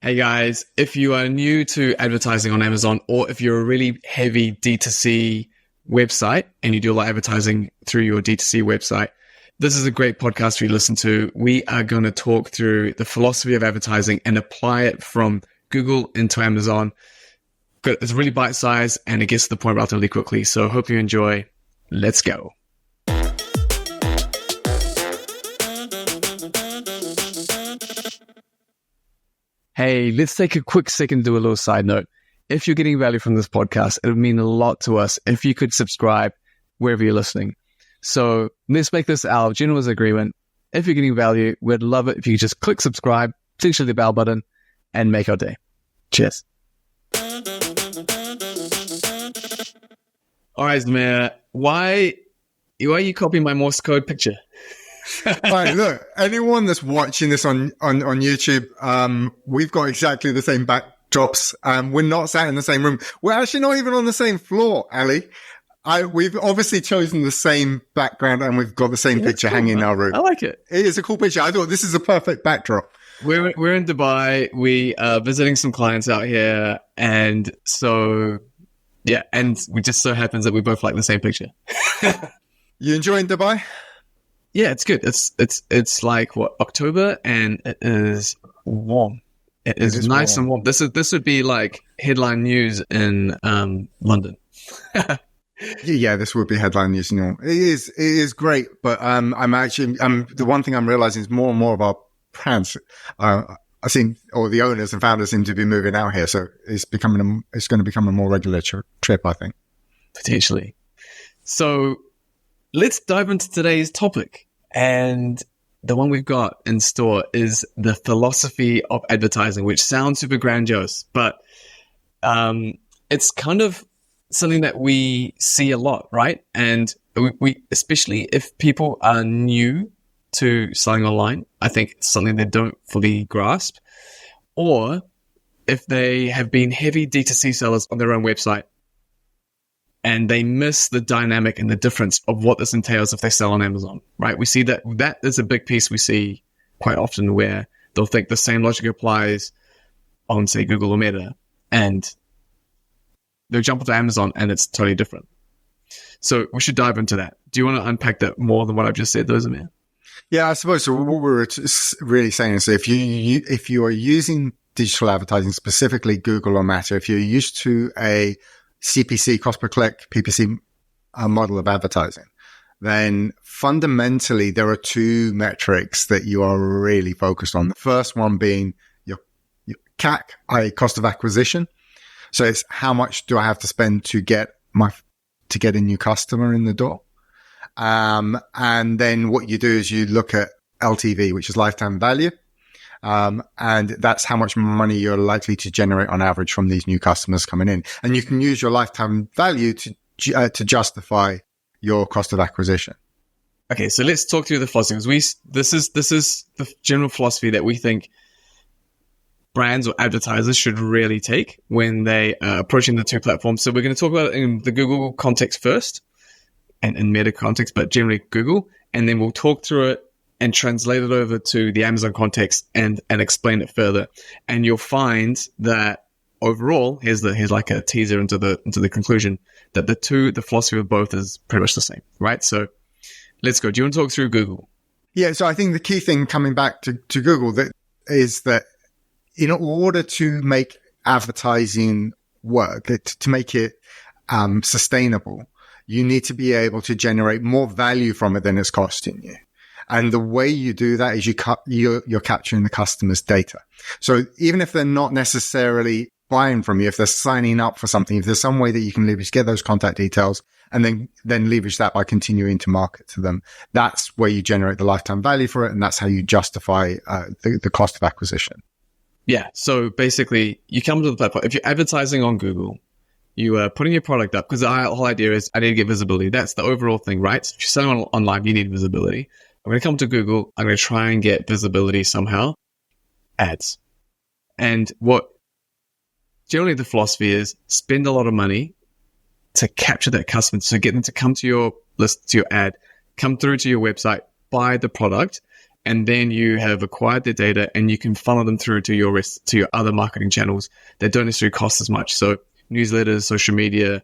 Hey guys, if you are new to advertising on Amazon, or if you're a really heavy D2C website and you do a lot of advertising through your D2C website, this is a great podcast for you to listen to. We are going to talk through the philosophy of advertising and apply it from Google into Amazon. It's really bite-sized and it gets to the point relatively quickly. So hope you enjoy. Let's go. Hey, let's take a quick second to do a little side note. If you're getting value from this podcast, it would mean a lot to us if you could subscribe wherever you're listening. So let's make this our generous agreement. If you're getting value, we'd love it if you could just click subscribe, potentially the bell button, and make our day. Cheers. All right, Zamir, why are you copying my Morse code picture? All right, look, anyone that's watching this on YouTube, we've got exactly the same backdrops. We're not sat in the same room. We're actually not even on the same floor, Ali. We've obviously chosen the same background and we've got the same picture hanging in our room. I like it. It is a cool picture. I thought this is a perfect backdrop. We're in Dubai. We are visiting some clients out here. And so, yeah, and we just so happens that we both like the same picture. You enjoying Dubai? Yeah, it's good. It's like October, and it is warm. It is nice and warm. This would be like headline news in London. Yeah, this would be headline news. It is great, but the one thing I'm realizing is more and more of our brands, the owners and founders seem to be moving out here, so it's going to become a more regular trip, I think. Potentially. So let's dive into today's topic. And the one we've got in store is the philosophy of advertising, which sounds super grandiose, but it's kind of something that we see a lot, right? And we especially if people are new to selling online, I think it's something they don't fully grasp. Or if they have been heavy D2C sellers on their own website, and they miss the dynamic and the difference of what this entails if they sell on Amazon, right? We see that is a big piece we see quite often where they'll think the same logic applies on, say, Google or Meta, and they'll jump onto Amazon and it's totally different. So we should dive into that. Do you want to unpack that more than what I've just said, Zamir? Yeah, I suppose so. What we were really saying is if you are using digital advertising, specifically Google or Meta, if you're used to a CPC, cost per click, PPC model of advertising, then fundamentally there are two metrics that you are really focused on. The first one being your CAC, i.e. cost of acquisition. So it's how much do I have to spend to get a new customer in the door? And then what you do is you look at LTV, which is lifetime value. And that's how much money you're likely to generate on average from these new customers coming in. And you can use your lifetime value to justify your cost of acquisition. Okay, so let's talk through the philosophy. This is the general philosophy that we think brands or advertisers should really take when they are approaching the two platforms. So we're going to talk about it in the Google context first and in Meta context, but generally Google, and then we'll talk through it and translate it over to the Amazon context and explain it further. And you'll find that overall, here's like a teaser into the conclusion, that the philosophy of both is pretty much the same, right? So let's go. Do you want to talk through Google? Yeah. So I think the key thing coming back to Google is that in order to make advertising work, to make it sustainable, you need to be able to generate more value from it than it's costing you. And the way you do that is you're capturing the customer's data. So even if they're not necessarily buying from you, if they're signing up for something, if there's some way that you can leverage, get those contact details and then leverage that by continuing to market to them, that's where you generate the lifetime value for it. And that's how you justify the cost of acquisition. Yeah. So basically you come to the platform. If you're advertising on Google, you are putting your product up because the whole idea is I need to get visibility. That's the overall thing, right? So if you're selling online, you need visibility. I'm going to come to Google. I'm going to try and get visibility somehow. Ads. And what generally the philosophy is spend a lot of money to capture that customer. So get them to come to your list, to your ad, come through to your website, buy the product, and then you have acquired their data and you can funnel them through to your other marketing channels that don't necessarily cost as much. So newsletters, social media,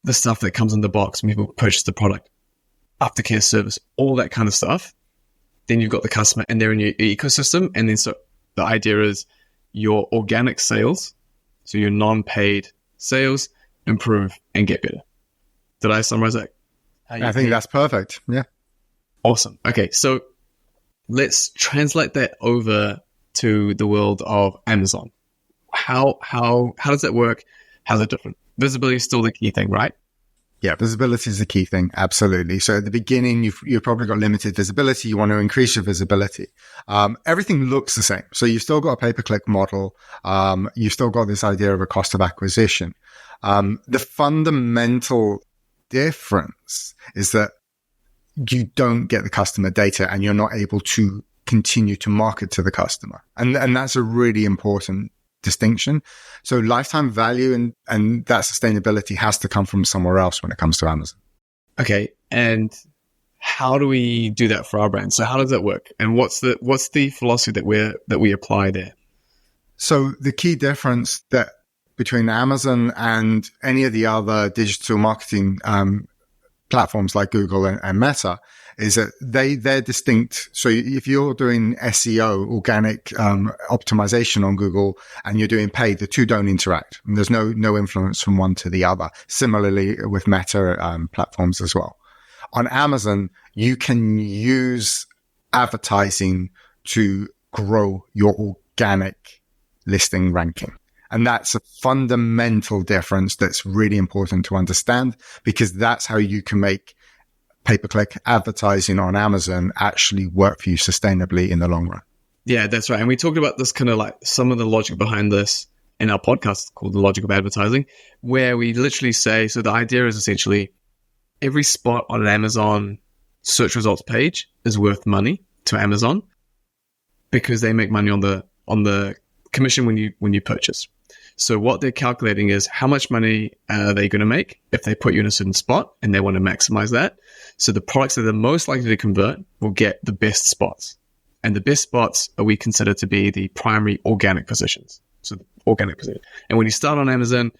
the stuff that comes in the box when people purchase the product, aftercare service, all that kind of stuff. Then you've got the customer and they're in your ecosystem. And then so the idea is your organic sales, so your non-paid sales, improve and get better. Did I summarize that? I think that's perfect. Yeah. Awesome. Okay, so let's translate that over to the world of Amazon. How does that work? How's it different? Visibility is still the key thing, right? Yeah, visibility is the key thing. Absolutely. So at the beginning, you've probably got limited visibility. You want to increase your visibility. Everything looks the same. So you've still got a pay-per-click model. You've still got this idea of a cost of acquisition. The fundamental difference is that you don't get the customer data and you're not able to continue to market to the customer. And that's a really important distinction. So lifetime value and that sustainability has to come from somewhere else when it comes to Amazon. Okay. And how do we do that for our brand? So how does that work? And what's the philosophy that we apply there? So the key difference that between Amazon and any of the other digital marketing platforms like Google and Meta is that they're distinct. So if you're doing SEO, organic optimization on Google, and you're doing paid, the two don't interact. And there's no influence from one to the other. Similarly with Meta platforms as well. On Amazon, you can use advertising to grow your organic listing ranking. And that's a fundamental difference that's really important to understand, because that's how you can make pay-per-click advertising on Amazon actually work for you sustainably in the long run. Yeah, that's right. And we talked about this kind of like some of the logic behind this in our podcast called The Logic of Advertising, where we literally say, so the idea is essentially every spot on an Amazon search results page is worth money to Amazon because they make money on the commission when you purchase. So what they're calculating is how much money are they going to make if they put you in a certain spot, and they want to maximize that. So the products that are most likely to convert will get the best spots. And the best spots are we consider to be the primary organic positions. So the organic position. And when you start on Amazon,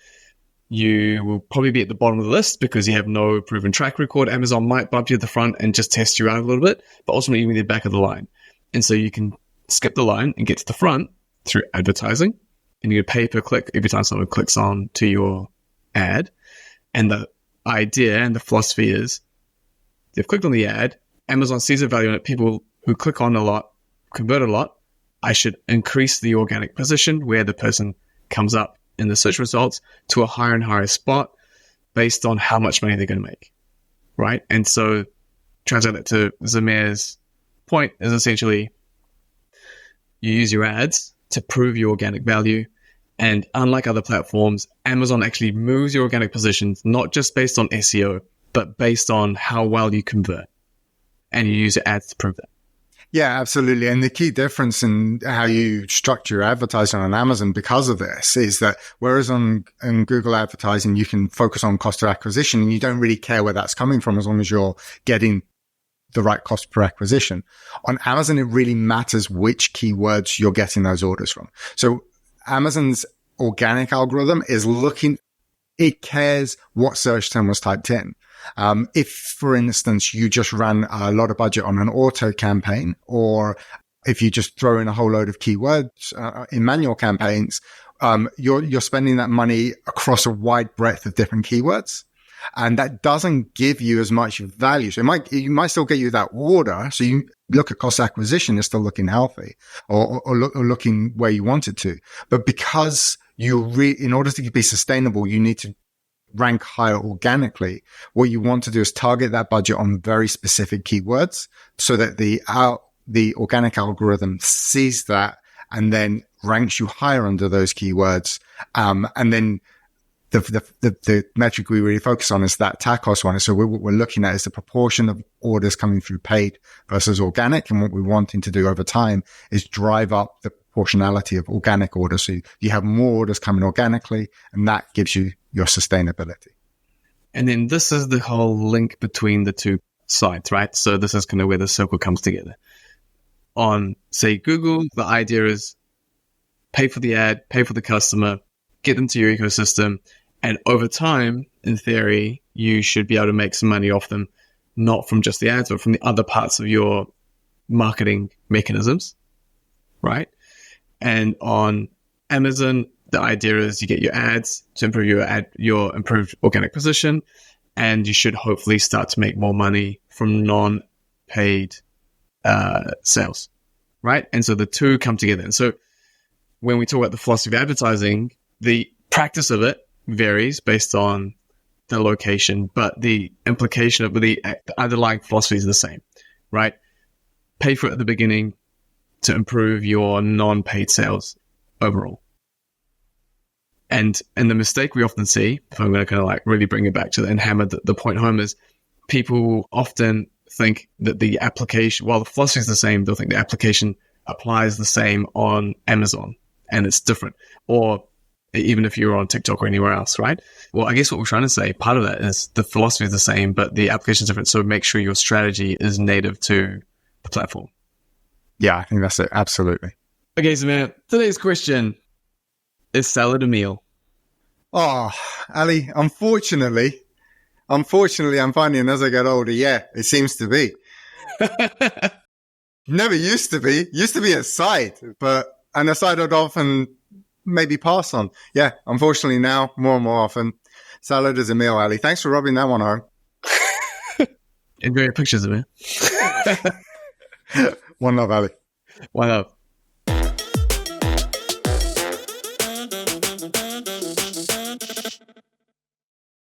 you will probably be at the bottom of the list because you have no proven track record. Amazon might bump you at the front and just test you out a little bit, but ultimately you're in the back of the line. And so you can skip the line and get to the front through advertising. And you pay per click every time someone clicks on to your ad. And the idea and the philosophy is they've clicked on the ad, Amazon sees a value in it, people who click on a lot, convert a lot. I should increase the organic position where the person comes up in the search results to a higher and higher spot based on how much money they're going to make, right? And so translate that to Zamir's point is essentially you use your ads to prove your organic value. And unlike other platforms, Amazon actually moves your organic positions, not just based on SEO, but based on how well you convert. And you use your ads to prove that. Yeah, absolutely. And the key difference in how you structure your advertising on Amazon because of this is that whereas on Google advertising, you can focus on cost of acquisition and you don't really care where that's coming from as long as you're getting the right cost per acquisition. On Amazon, it really matters which keywords you're getting those orders from. So Amazon's organic algorithm is it cares what search term was typed in. If, for instance, you just ran a lot of budget on an auto campaign, or if you just throw in a whole load of keywords in manual campaigns, you're spending that money across a wide breadth of different keywords. And that doesn't give you as much value. So it might still get you that order. So you look at cost acquisition, it's still looking healthy or looking where you want it to. But because in order to be sustainable, you need to rank higher organically. What you want to do is target that budget on very specific keywords so that the organic algorithm sees that and then ranks you higher under those keywords. And then the metric we really focus on is that TACoS one. So what we're looking at is the proportion of orders coming through paid versus organic. And what we're wanting to do over time is drive up the proportionality of organic orders. So you have more orders coming organically, and that gives you your sustainability. And then this is the whole link between the two sides, right? So this is kind of where the circle comes together. on, say, Google, the idea is pay for the ad, pay for the customer, get them to your ecosystem. And over time, in theory, you should be able to make some money off them, not from just the ads, but from the other parts of your marketing mechanisms, right? And on Amazon, the idea is you get your ads to improve your improved organic position, and you should hopefully start to make more money from non-paid sales, right? And so the two come together. And so when we talk about the philosophy of advertising, the practice of it varies based on the location, but the implication of the underlying philosophy is the same, right? Pay for it at the beginning to improve your non-paid sales overall. And the mistake we often see, if I'm going to kind of like really bring it back to and hammer the point home, is people often think that the application, while the philosophy is the same, they'll think the application applies the same on Amazon and it's different. Or even if you're on TikTok or anywhere else, right? Well, I guess what we're trying to say, part of that is the philosophy is the same, but the application is different. So make sure your strategy is native to the platform. Yeah, I think that's it. Absolutely. Okay, Zamir, today's question, is salad a meal? Oh, Ali, unfortunately, I'm finding as I get older, yeah, it seems to be. Never used to be. Used to be a side, but an aside I'd often maybe pass on. Yeah, unfortunately now, more and more often, salad is a meal, Ali. Thanks for rubbing that one home. Enjoy your pictures, Zamir. One love, Ali. One love.